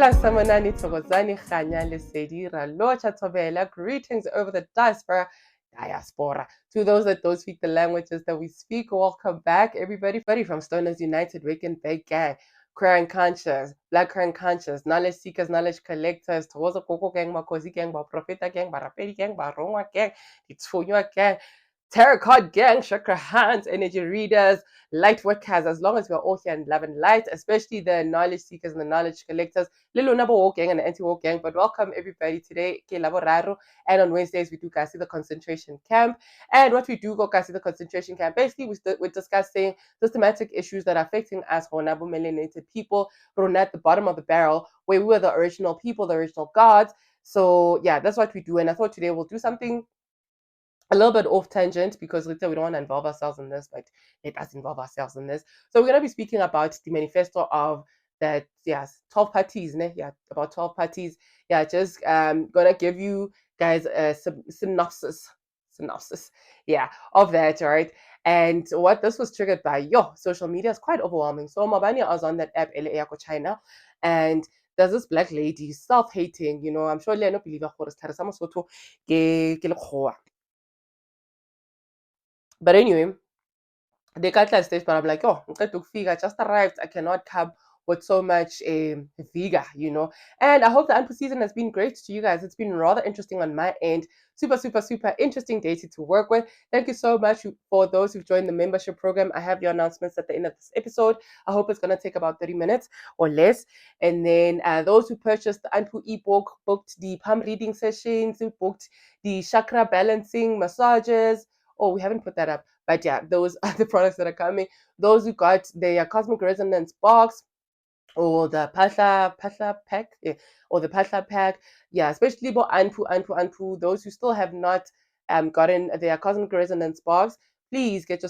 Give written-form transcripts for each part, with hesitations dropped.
Hola, Samanani Togozani Khanya Lesedi Ralocha Tobela. Greetings over the diaspora. To those that don't speak the languages that we speak, welcome back, everybody from Stoners United, Wigan Big Gang, Crown Conscious, Black Crown Conscious, Knowledge Seekers, Knowledge Collectors, Towazo Koko Gang, Makosi Gang, Profeta Gang, Barapedi Gang, Barongwa Gang, Itfonyo Gang, Tarot Card Gang, Chakra Hands, Energy Readers, Light Workers, as long as we're all here in love and light, especially the knowledge seekers and the knowledge collectors, Lilo Nabo Walk Gang and the Anti-Walk Gang. But welcome everybody today, Ke Laboraro, and on Wednesdays we do Kasi the concentration camp. And what we do go Kasi the concentration camp, basically we're discussing systematic issues that are affecting us, Honabo melanated people, but at the bottom of the barrel, where we were the original people, the original gods. So yeah, that's what we do. And I thought today we'll do something a little bit off tangent because we don't want to involve ourselves in this, but let us involve ourselves in this. So we're going to be speaking about the manifesto of that, yes, 12 parties, ne? Yeah, about 12 parties. Yeah, just gonna give you guys a synopsis, yeah, of that, all right? And what this was triggered by, social media is quite overwhelming. So Mabani, I was on that app, LA China, and there's this black lady, self-hating, I'm sure I don't believe but anyway, they got that stage, but I'm like, I just arrived. I cannot come with so much vigor, And I hope the Anpu season has been great to you guys. It's been rather interesting on my end. Super, super, super interesting data to work with. Thank you so much for those who've joined the membership program. I have your announcements at the end of this episode. I hope it's going to take about 30 minutes or less. And then those who purchased the Anpu ebook, booked the palm reading sessions, who booked the chakra balancing massages. Oh, we haven't put that up. But yeah, those are the products that are coming. Those who got their Cosmic Resonance box or the Pasha pack, or the Pasha pack, yeah, especially for Anpu, those who still have not gotten their Cosmic Resonance box, please get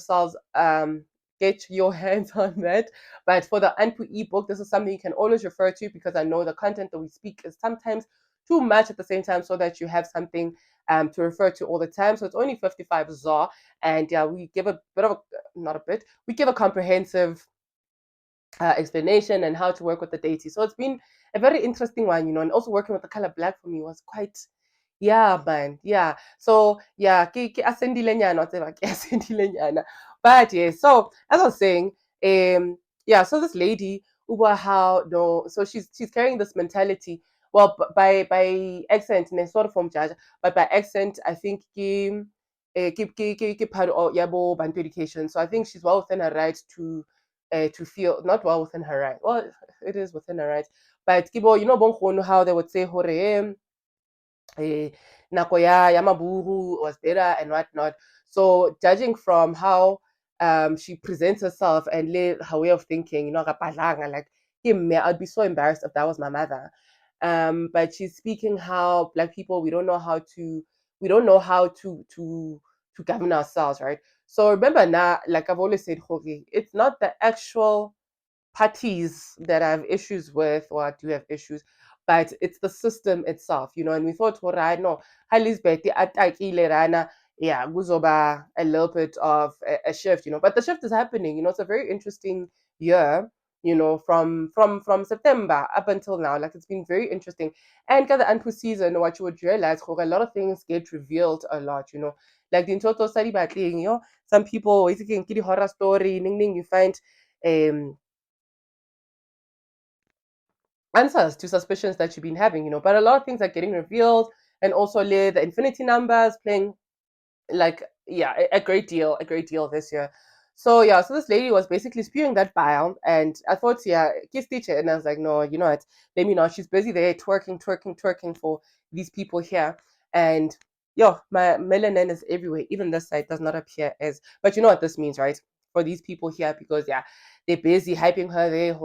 your hands on that. But for the Anpu ebook, this is something you can always refer to because I know the content that we speak is sometimes too much at the same time, so that you have something to refer to all the time. So it's only 55 ZAR, and yeah, we give a bit of we give a comprehensive explanation and how to work with the deity. So it's been a very interesting one, and also working with the color black for me was quite, yeah, man, yeah. So yeah, but yeah. So as I was saying, yeah. So this lady, Uba, how no, so she's carrying this mentality. Well, by accent, in a sort of form judge, but by accent, I think part of yabo bantu education. So I think she's well within her right to feel not well within her right. Well, it is within her right. But kibo, how they would say hore nako ya maburu was better and whatnot. So judging from how she presents herself and her way of thinking, like I'd be so embarrassed if that was my mother. But she's speaking how black people we don't know how to govern ourselves, right? So remember now, like I've always said, Jorge, it's not the actual parties that I have issues with or I do have issues, but it's the system itself, and we thought, well, right, no, Elizabeth, yeah, guzoba a little bit of a shift, but the shift is happening, it's a very interesting year, from September up until now, like it's been very interesting. And the Anpu season, what you would realize, a lot of things get revealed a lot, like the Ntoto study battling, some people always can get horror story, you find answers to suspicions that you've been having, but a lot of things are getting revealed, and also the infinity numbers playing like, yeah, a great deal this year. So yeah, so this lady was basically spewing that bile, and I thought, yeah, kiss teacher, and I was like, no, you know what, let me know. She's busy there twerking for these people here, and my melanin is everywhere. Even this side does not appear as, but you know what this means, right? For these people here, because yeah, they're busy hyping her there,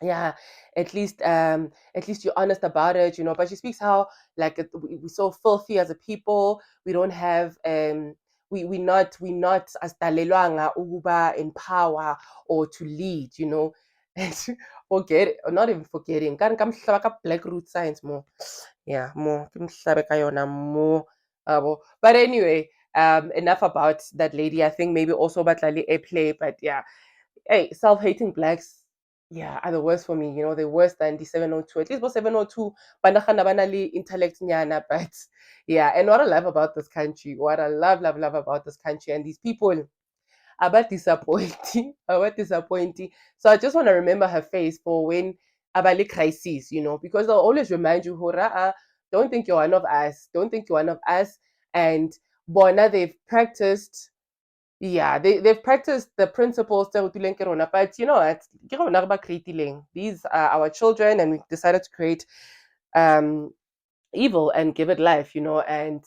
yeah, at least you're honest about it, but she speaks how like we're so filthy as a people. We don't have we not as talelwanga ukuba in power or to lead, and forget it, or not even forgetting black root science more, yeah, more more, but anyway, enough about that lady. I think maybe also batlali a play, but yeah, hey, self-hating blacks, yeah, are the worst for me. You know, they're worse than the 702. At least for 702, banagana banali intellect nyana, but yeah. And what I love about this country, what I love about this country and these people, about disappointing, about disappointing. So I just want to remember her face for when Abali crisis, you know, because they'll always remind you, Hora, don't think you're one of us, don't think you're one of us. And Bona, they've practiced, yeah, they've practiced the principles tse re rutileng ke rona, but you know what? Ke rona re ba creatileng. These are our children, and we decided to create um, evil and give it life, you know. And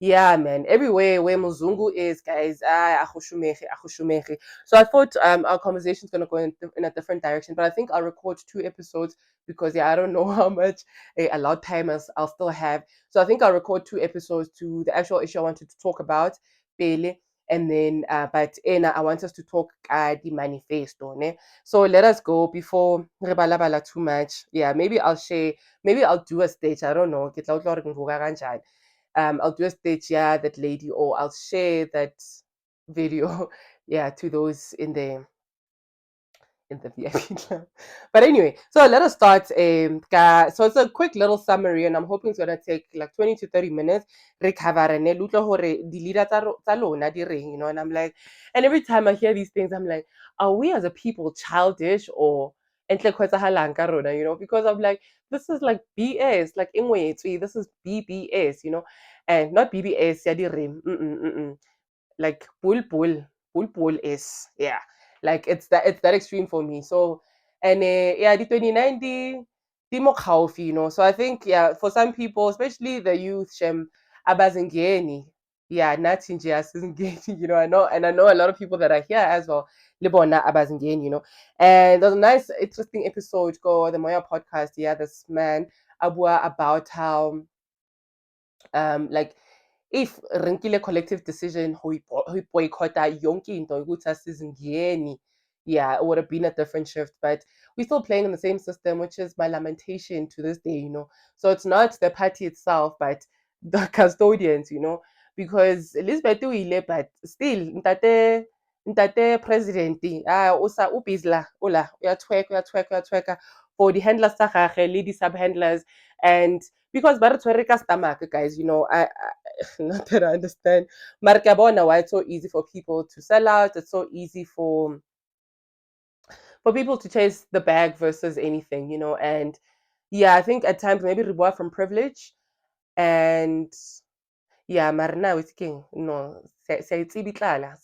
yeah, man, everywhere where Muzungu is, guys, akhushumehi, akhushumehi. So I thought our conversation is going to go in a different direction, but I think I'll record 2 episodes because, yeah, I don't know how much a lot time I'll still have. So I think I'll record 2 episodes to the actual issue I wanted to talk about, Pele, and then, but Ena, I want us to talk the manifesto. Ne? So let us go before re balabala too much. Yeah, maybe I'll share, maybe I'll do a stage. I don't know. Ke tla utlwa hore ke vuka kanjani. I'll do a stage, yeah, that lady, or I'll share that video, yeah, to those in the VIP club. But anyway, so let us start. So it's a quick little summary, and I'm hoping it's gonna take like 20 to 30 minutes. Recover and the leader you know, and I'm like, and every time I hear these things, I'm like, are we as a people childish or entle kgwetsahalang ka rona, you know? Because I'm like, this is like BS, like this is BBS, you know, and not BBS, ya di rem. Like bull is, yeah, like it's that extreme for me. So and yeah, the 29 the more healthy, you know. So I think, yeah, for some people, especially the youth, shem abazingeni, yeah, nothing just you know. I know a lot of people that are here as well, libona abazingeni, you know. And there's a nice interesting episode called the Moya podcast. Yeah, this man abua about how like if renkile collective decision ho boycotta yonke into ukuthi asizingeni, yeah, it would have been a different shift, but we're still playing in the same system, which is my lamentation to this day, you know. So it's not the party itself, but the custodians, you know, because Elizabeth uile, but still ntate president, usa ubizla ula uyatweka for the handlers tsa gagwe le di sub handlers. And because ba re tshwere ka stomach, guys, you know, not that I understand. Maar ke a bona why it's so easy for people to sell out. It's so easy for people to chase the bag versus anything, you know. And yeah, I think at times maybe reward from privilege. And yeah, Marna with King. No, say Tsibitlala.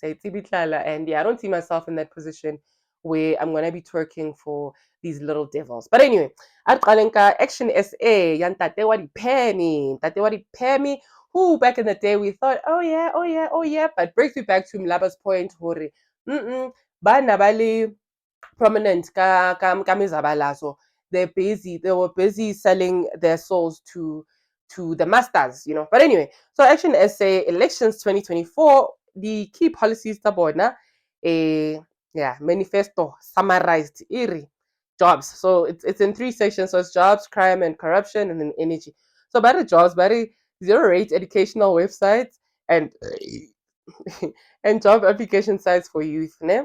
And yeah, I don't see myself in that position where I'm gonna be twerking for these little devils. But anyway, at Kalenka Action SA, yan tate wa di penny. Who back in the day we thought, oh yeah, oh yeah, oh yeah, but brings me back to Mlaba's point, Hori. Ba nabali prominent ka mizabalazo. They were busy selling their souls to the masters, you know. But anyway, so Action Essay Elections 2024, the key policies tabona, a yeah, manifesto summarized iri jobs. So it's in 3 sections. So it's jobs, crime and corruption, and then energy. So by the jobs, by the zero rate educational websites and and job application sites for youth, ne?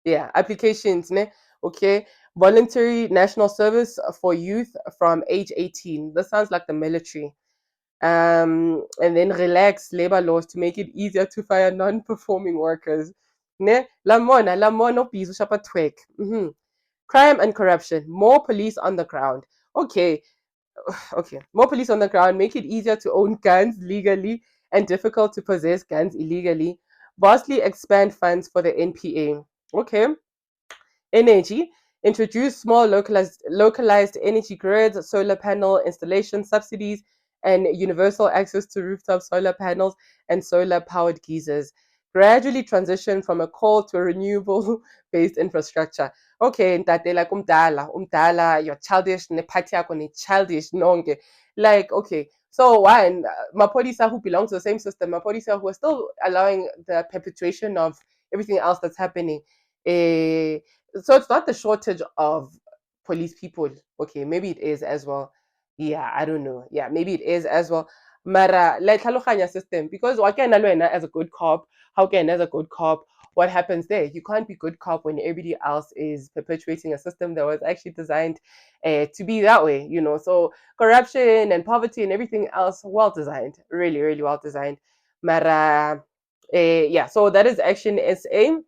Yeah, applications, ne? Okay. Voluntary national service for youth from age 18. This sounds like the military. And then relax labor laws to make it easier to fire non-performing workers. Ne? La mona piso shapa twek. Crime and corruption. More police on the ground. Okay, okay. More police on the ground. Make it easier to own guns legally and difficult to possess guns illegally. Vastly expand funds for the NPA. Okay. Energy. Introduce small localized energy grids, solar panel installation subsidies, and universal access to rooftop solar panels and solar powered geysers. Gradually transition from a coal to a renewable based infrastructure. Okay, ntate, like you're childish, ne party yako ni childish, nonke. Like, okay, so one, Mapodisa who belong to the same system, Mapodisa who are still allowing the perpetuation of everything else that's happening. Eh, so it's not the shortage of police people. Okay, maybe it is as well. Yeah, I don't know. Yeah, maybe it is as well. Mara, like tlhaloganya system, because why can as a good cop, how can as a good cop what happens there? You can't be good cop when everybody else is perpetuating a system that was actually designed to be that way, you know. So corruption and poverty and everything else, well designed, really, really well designed. Mara, yeah. So that is Action SA,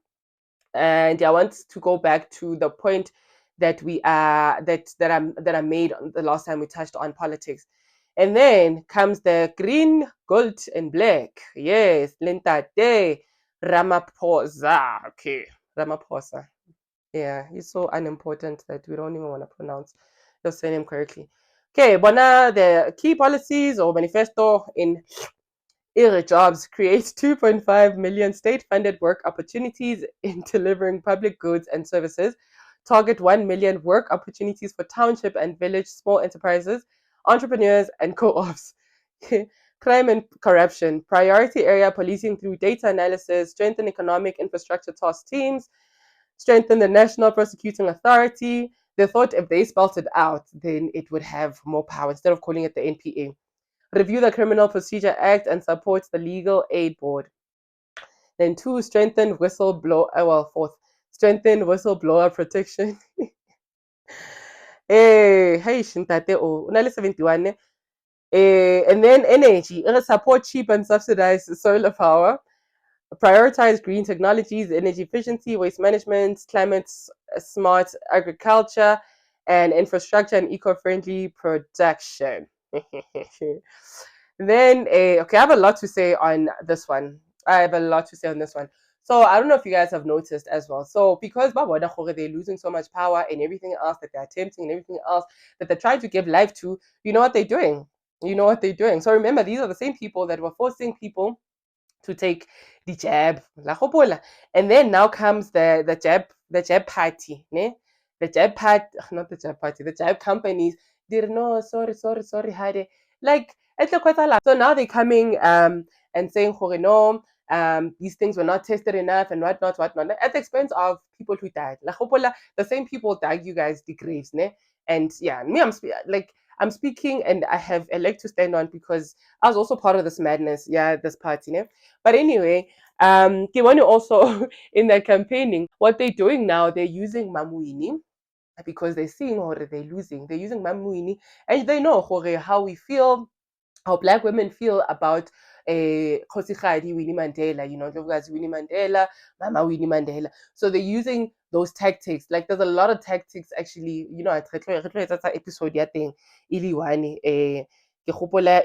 and I want to go back to the point that we that I made the last time we touched on politics. And then comes the green, gold, and black. Yes, Lintate Ramaphosa. Okay, Ramaphosa. Yeah, he's so unimportant that we don't even want to pronounce your surname correctly. Okay, Bona, the key policies or manifesto in IRA jobs create 2.5 million state-funded work opportunities in delivering public goods and services, target 1 million work opportunities for township and village small enterprises, entrepreneurs, and co-ops. Crime and corruption, priority area policing through data analysis, strengthen economic infrastructure task teams, strengthen the National Prosecuting Authority. They thought if they spelt it out, then it would have more power instead of calling it the NPA. Review the Criminal Procedure Act and supports the Legal Aid Board. Then two, strengthen whistleblower. Fourth, strengthen whistleblower protection. Hey, Shintate o, unale 71. And then energy, support cheap and subsidized solar power. Prioritize green technologies, energy efficiency, waste management, climate smart agriculture, and infrastructure and eco-friendly production. Then, okay, I have a lot to say on this one. I have a lot to say on this one. So I don't know if you guys have noticed as well. So because they're losing so much power and everything else that they're attempting and everything else that they're trying to give life to, you know what they're doing? You know what they're doing. So remember, these are the same people that were forcing people to take the jab, la hopola. And then now comes the jab party, ne? The jab party, not the jab party, the jab companies did no, sorry, Hade. Like it's quite a lot. So now they're coming and saying, no, these things were not tested enough and whatnot, at the expense of people who died. La hopola, the same people dug you guys the graves, ne? And yeah, me, I'm speaking and I have a leg to stand on because I was also part of this madness, yeah, this party, ne? But anyway, they want to also in their campaigning, what they're doing now, they're using Mamuini because they're seeing or they're losing. They're using Mamuini and they know how we feel, how black women feel about Khosikgadi Winnie Mandela, you know, guys Winnie Mandela, Mama Winnie Mandela. So they're using those tactics. Like there's a lot of tactics actually, you know, episode ya teng iliwane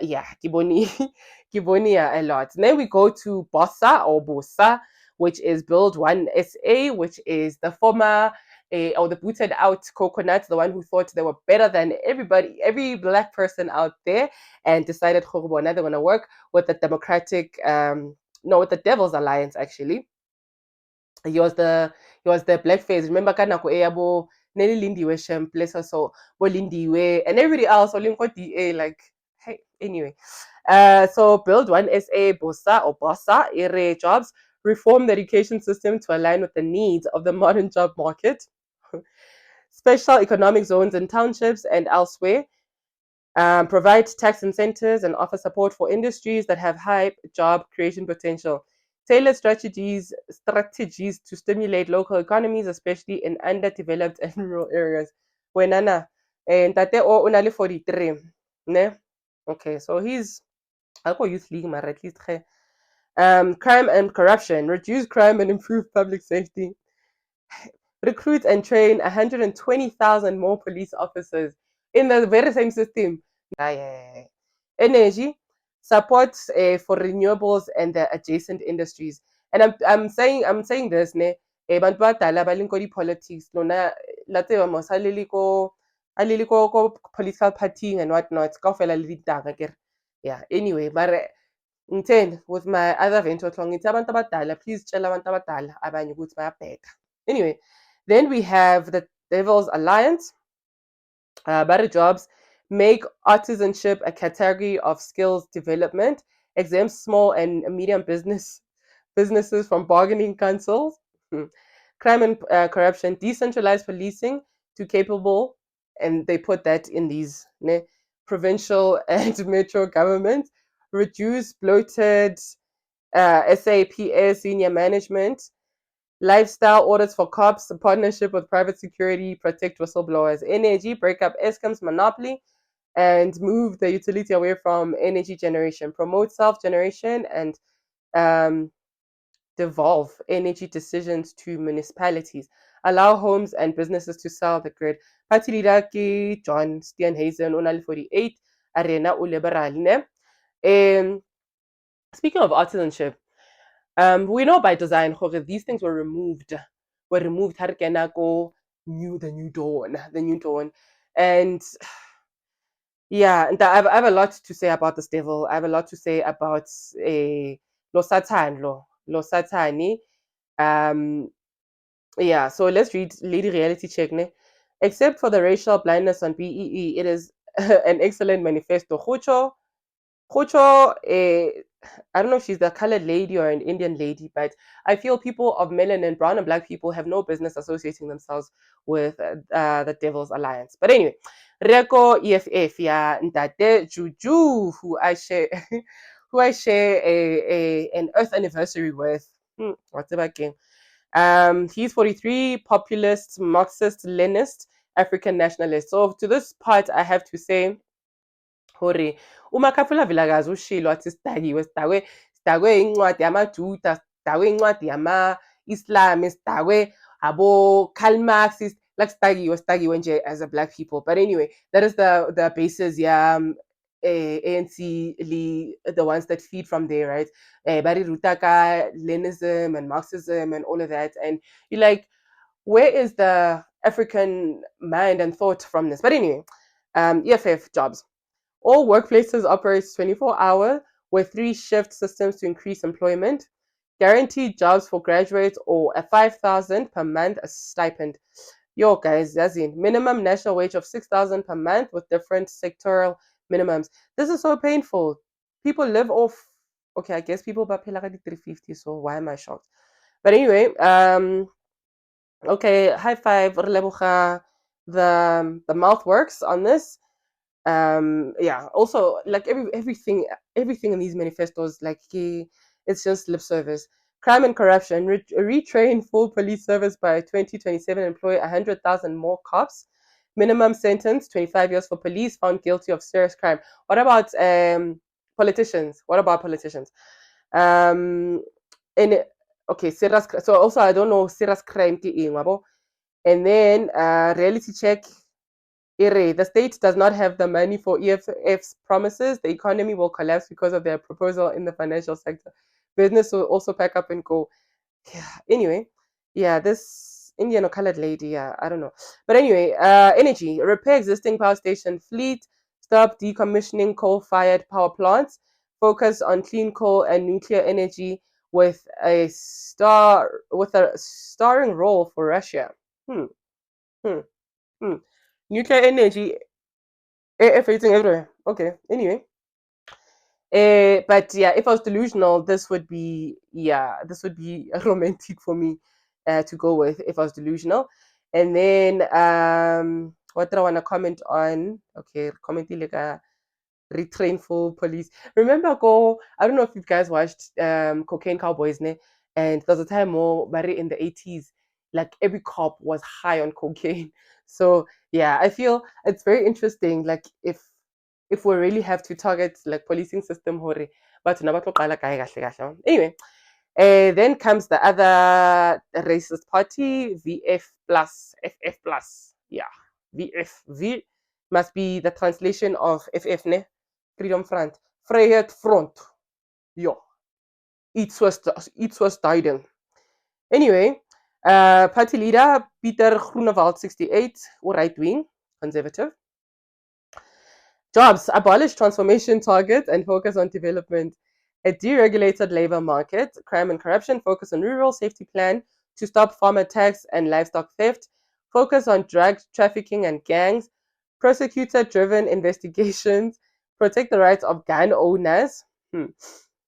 yeah, ke bone a lot. And then we go to Bossa or Bosa, which is Build One SA, which is the former or the booted out coconuts, the one who thought they were better than everybody, every black person out there, and decided they're going to work with the Democratic, no, with the Devil's Alliance actually. He was the blackface. Remember Kanako Eabo, Nelly Lindiwe Shamplesa, so Bolindiwe, and everybody else, Olinko DA, like, hey, anyway. So build one SA Bosa or Bossa area jobs, reform the education system to align with the needs of the modern job market, special economic zones in townships and elsewhere, provide tax incentives and offer support for industries that have high job creation potential. Tailor strategies to stimulate local economies, especially in underdeveloped and rural areas. Wenana, and tate o unali 43, ne? Okay, so he's I'll go youth league, maar at least crime and corruption, reduce crime and improve public safety. Recruit and train 120,000 more police officers in the very same system. Energy support for renewables and the adjacent industries. And I'm saying this ne bantu badala balinko di politics lona la tseba mos a le ko political partying and whatnot kaofela le ditaba kere. Yeah, anyway, but ngitheni with my other venture tlong ngithi abantu abadala please tshela abantu abadala abanye ukuthi bayabheka. Anyway, then we have the Devil's Alliance, better jobs, make artisanship a category of skills development, exempt small and medium businesses from bargaining councils, crime and corruption, decentralized policing to capable, and they put that in these provincial and metro governments, reduce bloated SAPS senior management, Lifestyle audits for cops, a partnership with private security, protect whistleblowers. Energy, break up Eskom's monopoly and move the utility away from energy generation. Promote self-generation and um, devolve energy decisions to municipalities. Allow homes and businesses to sell the grid. Party leader ke John Steenhuisen, o na le 48, Arena o liberal, ne? Speaking of artisanship, we know by design these things were removed. The new dawn. And yeah, and I have a lot to say about this devil. I have a lot to say about Lo Satan, Lo Satani. Um, yeah, so let's read Lady Reality Check. Ne? Except for the racial blindness on BEE, it is an excellent manifesto. Jocho, I don't know if she's the colored lady or an Indian lady, but I feel people of melanin, brown and black people have no business associating themselves with the Devil's Alliance. But anyway, Reko EFF, yeah, Ntate Juju, who I share, who I share an Earth anniversary with. What's about king? He's 43, populist, Marxist, Leninist, African nationalist. So to this part, I have to say hore uMakhafula Vilakazi ushilo wathi sidakwe incwadi yamaJuda, sidakwe incwadi yama-Islam, sidakwe abo-Karl Marx, like sidakiwe nje as a black people. But anyway, that is the basis, yeah. ANC, the ones that feed from there, right? Bari Rutaka, Leninism and Marxism and all of that. And you're like, where is the African mind and thought from this? But anyway, EFF jobs. All workplaces operate 24-hour with 3-shift systems to increase employment. Guaranteed jobs for graduates or a 5,000 per month stipend. Yo, guys, that's in minimum national wage of 6,000 per month with different sectoral minimums. This is so painful. People live off. Okay, I guess people pay like 350. So why am I shocked? But anyway, okay, high five, the mouth works on this. Yeah, also like everything in these manifestos, like it's just lip service. Crime and corruption, retrain full police service by 2027, employ 100,000 more cops. Minimum sentence 25 years for police found guilty of serious crime. What about politicians? um and okay, serious. So also I don't know serious crime ki eng, wabo. And then reality check. The state does not have the money for EFF's promises. The economy will collapse because of their proposal in the financial sector. Business will also pack up and go. Yeah. Anyway, yeah, this Indian or colored lady, yeah, I don't know. But anyway, energy, repair existing power station fleet, stop decommissioning coal-fired power plants, focus on clean coal and nuclear energy with a starring role for Russia. Hmm. Hmm. Hmm. Nuclear energy everything everywhere. Okay. Anyway. But yeah, if I was delusional, this would be romantic for me to go with if I was delusional. And then what did I want to comment on? Okay, commenting like a retrain full police. Remember I don't know if you guys watched Cocaine Cowboys, ne? And there was a time more in the 80s, like every cop was high on cocaine. So yeah, I feel it's very interesting. Like if we really have to target like policing system hore, but anyway, then comes the other racist party, VF plus, FF plus. Yeah, V must be the translation of FF, ne? Freedom Front. Vryheid Front. Ja. Iets was tyding. Anyway, party leader Pieter Groenewald, 68, or right wing, conservative. Jobs, abolish transformation targets and focus on development. A deregulated labor market, crime and corruption, focus on rural safety plan to stop farm attacks and livestock theft, focus on drug trafficking and gangs, prosecutor-driven investigations, protect the rights of gun owners,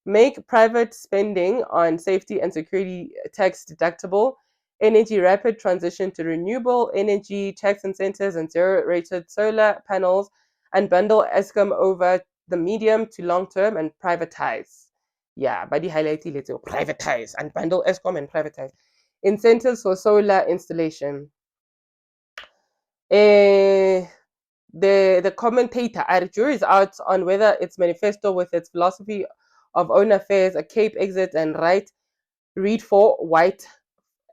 make private spending on safety and security tax deductible, energy rapid transition to renewable energy, tax incentives and zero-rated solar panels, and bundle Eskom over the medium to long term and privatize. Yeah, badi highlight let's privatize and bundle Eskom and privatize. incentives for solar installation. The commentator at jury's out on whether its manifesto with its philosophy of own affairs, a Cape exit and right read for white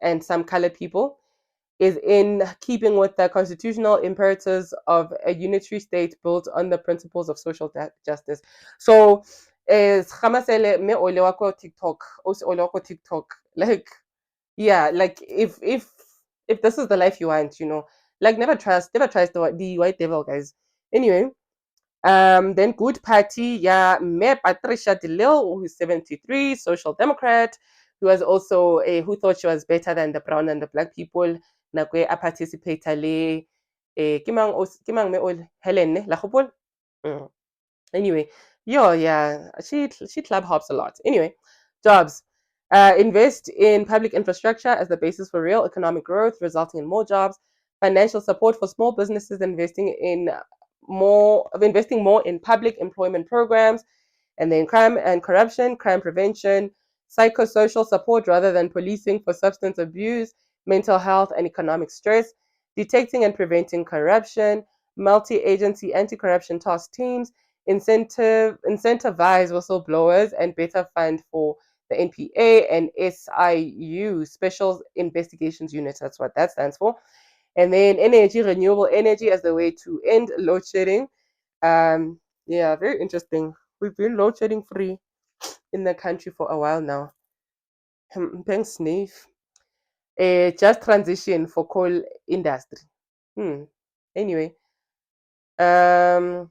and some colored people is in keeping with the constitutional imperatives of a unitary state built on the principles of social justice. So, is Hamasele me ole wako TikTok, ole wako TikTok, like yeah, like if this is the life you want, like never trust the white devil, guys. Anyway, then Good Party, yeah, me Patricia DeLille, who's 73, social democrat, who was also who thought she was better than the brown and the black people. Nakwe a participator le kimang me ol Helen la khopol. Anyway, yeah, she club hops a lot. Anyway, jobs. Invest in public infrastructure as the basis for real economic growth, resulting in more jobs. Financial support for small businesses, investing more in public employment programs, and then crime and corruption, crime prevention, psychosocial support rather than policing for substance abuse, mental health, and economic stress, detecting and preventing corruption, multi-agency anti-corruption task teams, incentivize whistleblowers and better fund for the NPA and SIU, Special Investigations Unit. That's what that stands for. And then energy, renewable energy as the way to end load shedding. Yeah, very interesting. We've been load shedding free in the country for a while now. Thanks, Sniff. A just transition for coal industry. Anyway, the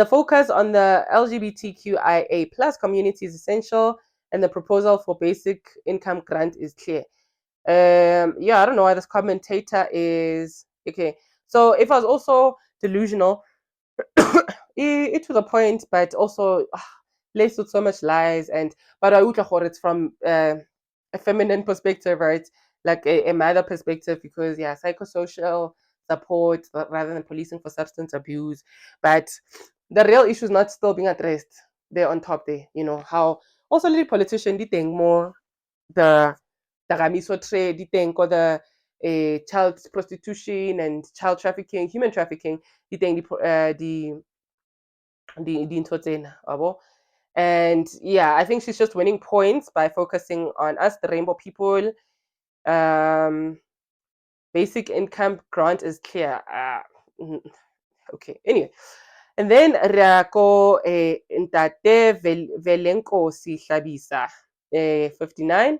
focus on the LGBTQIA plus community is essential, and the proposal for basic income grant is clear. Yeah, I don't know why this commentator is okay. So if I was also delusional, it to the point, but also laced with so much lies. And but I would it's from a feminine perspective, right? Like a mother perspective, because yeah, psychosocial support rather than policing for substance abuse. But the real issue is not still being addressed there on top there. How also little politician did think more the Ramiso trade, di teng ko the child prostitution and child trafficking, human trafficking, di teng di ntho tsena, wabo? And yeah, I think she's just winning points by focusing on us, the rainbow people. Um, basic income grant is clear. Okay, anyway. And then Rako Ntate Velenkosi Hlabisa, 59.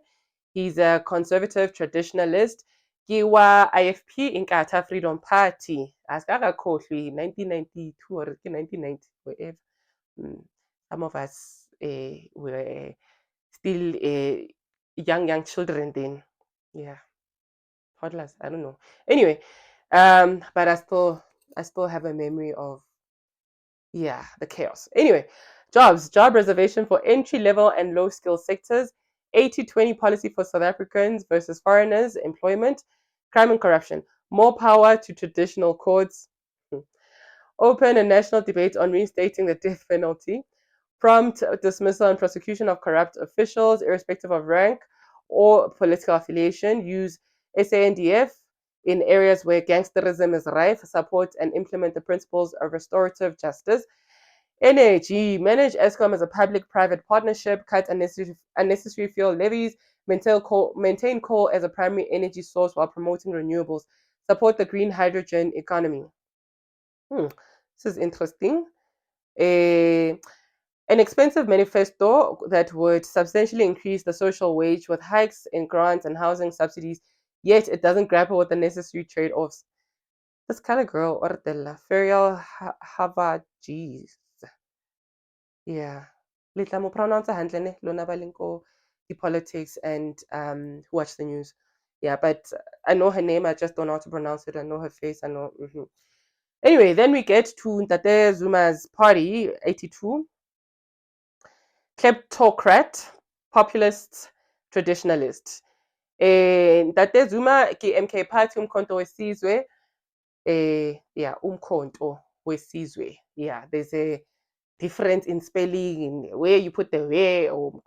He's a conservative traditionalist. Kiwa IFP Inkatha Freedom Party. Askakakhohlwi 1992 or 1990, whatever. Some of us were still young children then. Yeah, toddlers. I don't know. Anyway, but I still have a memory of the chaos. Anyway, job reservation for entry level and low skill sectors, 80-20 policy for South Africans versus foreigners, employment, crime and corruption, more power to traditional courts, open and national debate on reinstating the death penalty, prompt dismissal and prosecution of corrupt officials, irrespective of rank or political affiliation, use SANDF in areas where gangsterism is rife, support and implement the principles of restorative justice. NAG, manage ESCOM as a public-private partnership, cut unnecessary fuel levies, maintain coal as a primary energy source while promoting renewables, support the green hydrogen economy. This is interesting. An expensive manifesto that would substantially increase the social wage with hikes in grants and housing subsidies, yet it doesn't grapple with the necessary trade-offs. This kind of girl, Ortella, Ferial Havaji. Yeah. Litla mo pronounce handle ne lona ba leng ko politics and who watch the news. Yeah, but I know her name, I just don't know how to pronounce it. I know her face, I know. Anyway, then we get to Ntate Zuma's party, 82. Kleptocrat, populist, traditionalist. Ntate Zuma ke MK Party umkhonto wesizwe. Yeah, umkhonto wesizwe. Yeah, there's a difference in spelling, in where you put the where or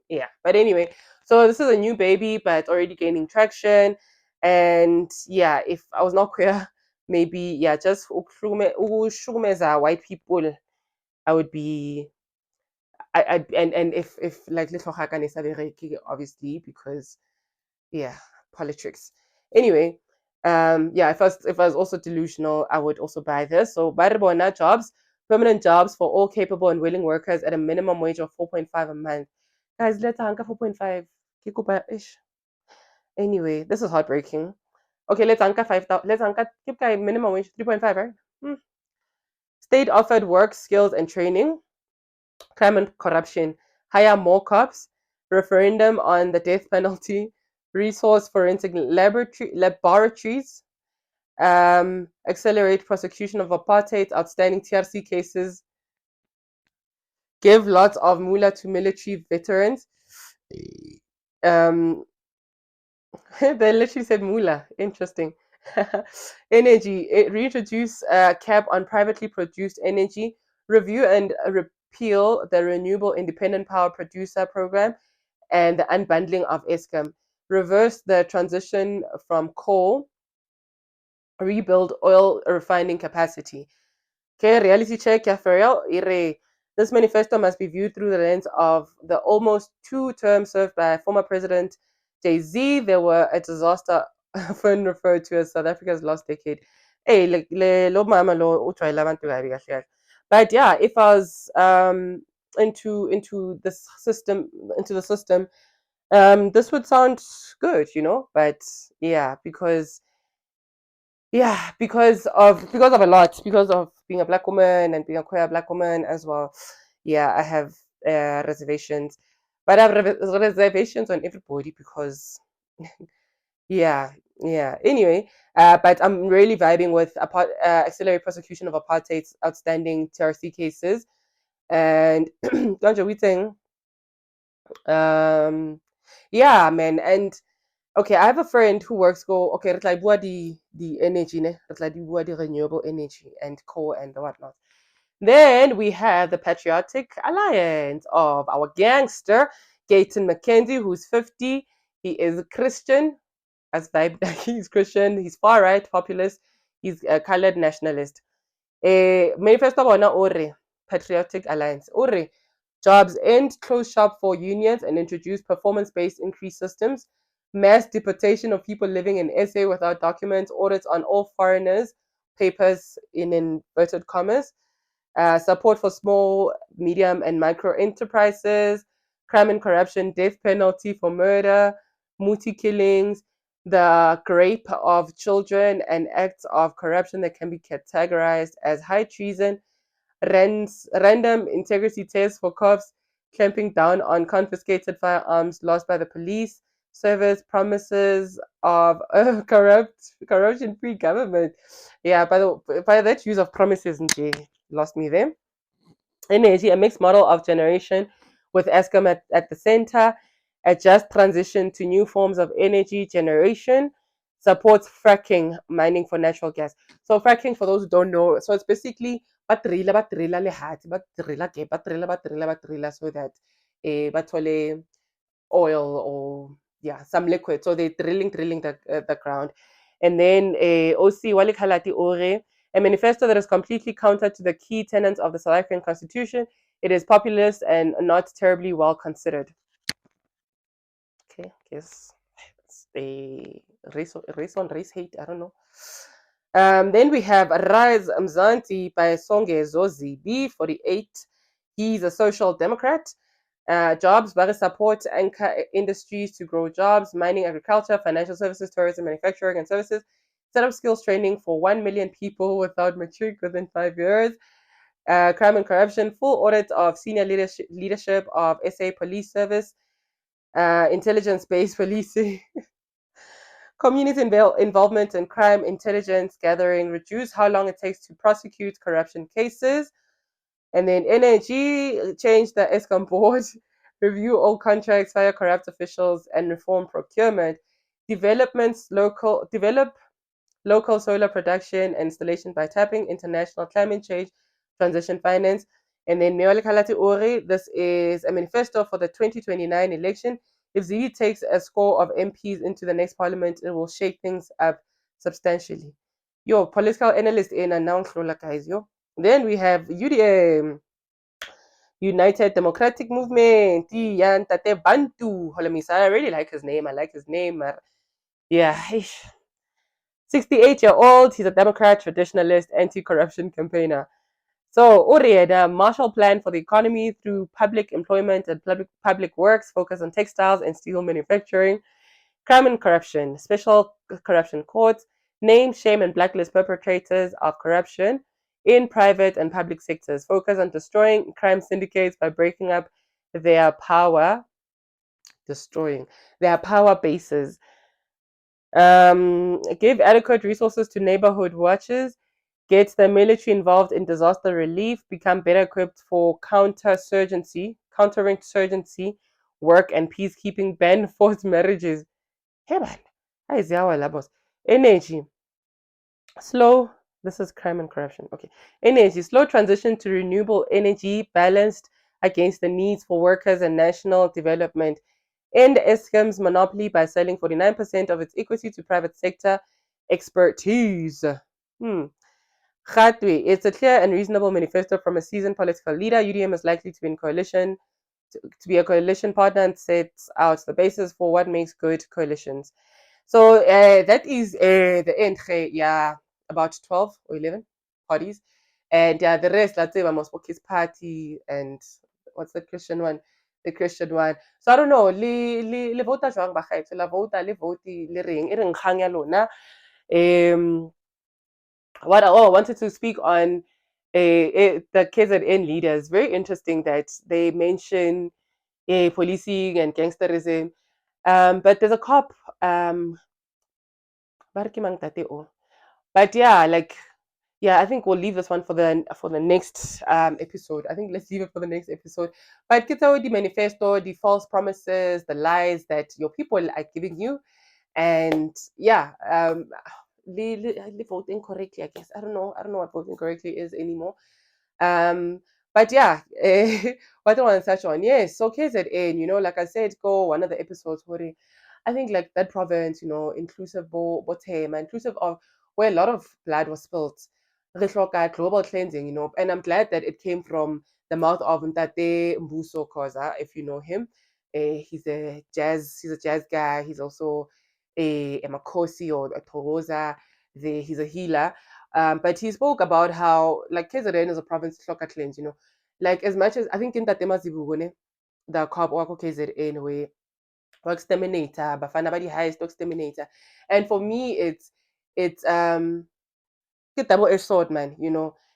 yeah. But anyway, So this is a new baby, but already gaining traction. And yeah, if I was not queer, maybe yeah, just ukuhlukumeza white people, I would be I and if like little Hakane Sabereki, obviously, because yeah, politics. Anyway, yeah, if I was also delusional, I would also buy this. So Baribona jobs, permanent jobs for all capable and willing workers at a minimum wage of 4.5 a month. Guys, let's anka 4.5. Kikuba ish. Anyway, this is heartbreaking. Okay, let's anka 5,000. Let's anka keep guy minimum wage 3.5, right? Hmm. State offered work, skills, and training. Crime and corruption. Hire more cops. Referendum on the death penalty. Resource forensic laboratories. Accelerate prosecution of apartheid, outstanding TRC cases. Give lots of moolah to military veterans. Um, they literally said moolah. Interesting. Energy. Reintroduce a cap on privately produced energy. Review and repeal the Renewable Independent Power Producer Program and the unbundling of ESCOM. Reverse the transition from coal. Rebuild oil refining capacity. Okay, reality check, yeah, for real. This manifesto must be viewed through the lens of the almost 2 terms served by former President Jay-Z. There were a disaster often referred to as South Africa's lost decade. Hey, but yeah, if I was into this system, into the system, this would sound good, But yeah, because of a lot, because of being a black woman and being a queer black woman as well. Yeah, I have reservations, but I have reservations on everybody because yeah, yeah. Anyway, but I'm really vibing with accelerated prosecution of apartheid's outstanding TRC cases and Ganja Witeng. Yeah, man, and okay, I have a friend who works go okay, re tla bua the energy ne, re tla di bua the renewable energy and coal and the whatnot. Then we have the Patriotic Alliance of our gangster, Gayton McKenzie, who's 50. He is a Christian, as vibe he's Christian, he's far right populist, he's a colored nationalist. Manifesto bona ore Patriotic Alliance. Ore jobs end, close shop for unions and introduce performance-based increase systems, mass deportation of people living in SA without documents, audits on all foreigners, papers in inverted commas, support for small, medium, and micro enterprises, crime and corruption, death penalty for murder, muti killings, the rape of children, and acts of corruption that can be categorized as high treason, random integrity tests for cops, clamping down on confiscated firearms lost by the police service, promises of a corruption-free government. Yeah, by that use of promises, lost me there. Energy, a mixed model of generation with Eskom at the center, a just transition to new forms of energy generation, supports fracking, mining for natural gas. So fracking, for those who don't know, so it's basically batrila lehati, batrila, so that bathole oil or yeah, some liquid. So they're drilling the ground. And then OC Wale Khalati Ore, a manifesto that is completely counter to the key tenets of the South African Constitution. It is populist and not terribly well considered. Okay, guess it's a race hate. I don't know. Then we have Rise Mzanti by Songe Zozi B48. He's a social democrat. Jobs, Bari support anchor industries to grow jobs, mining, agriculture, financial services, tourism, manufacturing, and services. Set up skills training for 1 million people without matric within 5 years. Crime and corruption, full audit of senior leadership of SA Police Service, intelligence-based policing, community involvement in crime intelligence gathering, reduce how long it takes to prosecute corruption cases, and then energy, change the ESCOM board, review all contracts, fire corrupt officials, and reform procurement. Develop local solar production and installation by tapping international climate change, transition finance. And then Meole Kalati Ori, this is a manifesto for the 2029 election. If Zivi takes a score of MPs into the next parliament, it will shake things up substantially. Yo, political analyst in and now guys, yo. Then we have UDM, United Democratic Movement, Yan Tate Bantu. I really like his name. I like his name. Yeah, 68-year-old. He's a Democrat, traditionalist, anti-corruption campaigner. So, Urieda, Marshall Plan for the economy through public employment and public works, focus on textiles and steel manufacturing, crime and corruption, special corruption courts, name, shame, and blacklist perpetrators of corruption in private and public sectors, focus on destroying crime syndicates by breaking up their power, destroying their power bases, give adequate resources to neighborhood watches, get the military involved in disaster relief, become better equipped for counterinsurgency work and peacekeeping, ban forced marriages. Hey man, energy, slow. This is crime and corruption. Okay, energy, slow transition to renewable energy, balanced against the needs for workers and national development. End Eskom's monopoly by selling 49% of its equity to private sector expertise. Khatwe, it's a clear and reasonable manifesto from a seasoned political leader. UDM is likely to be in coalition, to be a coalition partner, and sets out the basis for what makes good coalitions. So that is the end. Yeah, about 12 or 11 parties. And yeah, the rest, let's say, Mosbokis Party and what's the Christian one? The Christian one. So I don't know. Le vota jwang ba gaetsho? La vota le vote le reng e reng kgang ya lona. What I wanted to speak on the KZN leaders. Very interesting that they mention policing and gangsterism. But there's a cop. But yeah, like yeah, I think we'll leave this one for the next episode. I think let's leave it for the next episode. But get the manifesto, the false promises, the lies that your people are giving you, and yeah, voting correctly. I guess I don't know what voting correctly is anymore. But yeah, what I want to touch on, yes. So KZN, like I said, go one of the episodes where I think like that province, inclusive inclusive of where a lot of blood was spilled. Re hloka global cleansing, and I'm glad that it came from the mouth of Ntate Mbuso Khoza, if you know him. He's a jazz guy. He's also a Makosi or a Togoza. He's a healer. But he spoke about how like KZN is a province hloka cleanse, like as much as I think in Ntate Mazibugune, the cop wako KZN way exterminator, Bafana Badi highest exterminator. And for me it's a double-edged sword, man,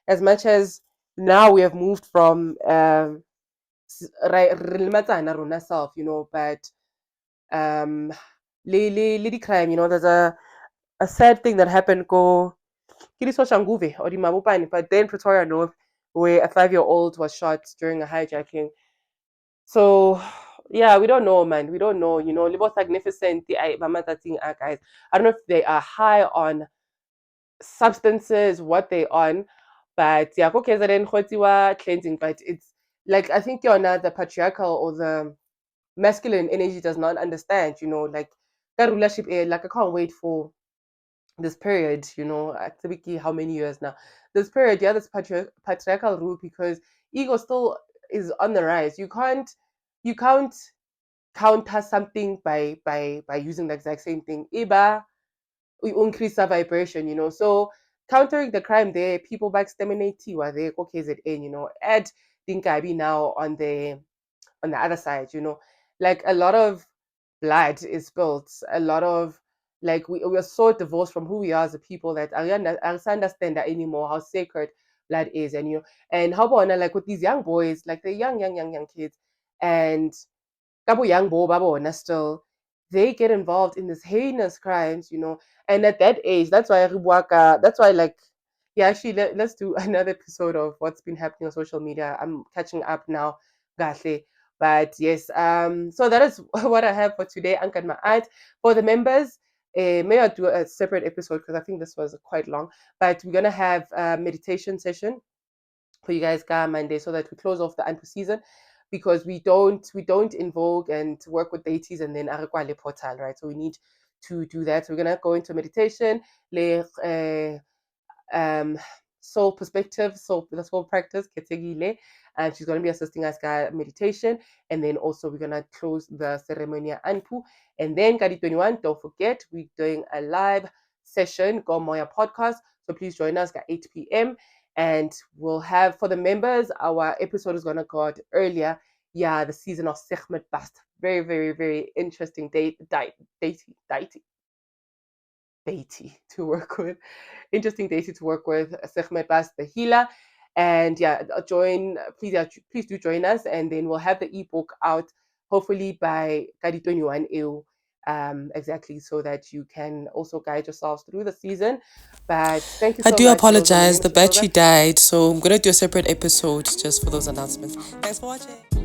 as much as now we have moved from rona self, but lady crime, there's a sad thing that happened go Kiliso Shanguve or the Mabupani, but then Pretoria North, where a 5-year-old was shot during a hijacking. So yeah, we don't know, man. We don't know. Libo Magnificent, the guys. I don't know if they are high on substances, what they on, but yeah, okay, so then cleansing, but it's like I think the patriarchal or the masculine energy does not understand, like that rulership, like I can't wait for this period, activity how many years now. This period, yeah, this patriarchal rule because ego still is on the rise. You can't counter something by using the exact same thing. Iba we increase our vibration, So countering the crime there, people back exterminate were there, KZN, add Dinkabi now on the other side, Like a lot of blood is spilled, a lot of like we are so divorced from who we are as a people that I don't understand that anymore, how sacred blood is. And and how about like with these young boys, like the young kids, and Kabo young bo babona still, they get involved in these heinous crimes, And at that age, that's why that's why like yeah, actually let's do another episode of what's been happening on social media. I'm catching up now, Gahle. But yes, so that is what I have for today, Ankan Ma'at. For the members, may I do a separate episode because I think this was quite long. But we're gonna have a meditation session for you guys Monday so that we close off the Anpu season. because we don't invoke and work with deities and then arekwale portal, right? So we need to do that. So we're gonna go into meditation, um, soul perspective, soul the soul practice, Ketegile, and she's going to be assisting us guys meditation, and then also we're going to close the ceremony Anpu, and then Kadi 21. Don't forget we're doing a live session, Go Moya podcast. So please join us at 8 p.m. And we'll have for the members, our episode is going to go out earlier. Yeah, the season of Sekhmet Bast. Very, very, very interesting deity to work with. Interesting deity to work with. Sekhmet Bas, the healer. And yeah, please do join us. And then we'll have the ebook out hopefully by Kadi 21 EU. Exactly, so that you can also guide yourselves through the season. But thank you I so do much. That was apologize. amazing, The Mr. battery died, so I'm gonna do a separate episode just for those announcements. Thanks for watching.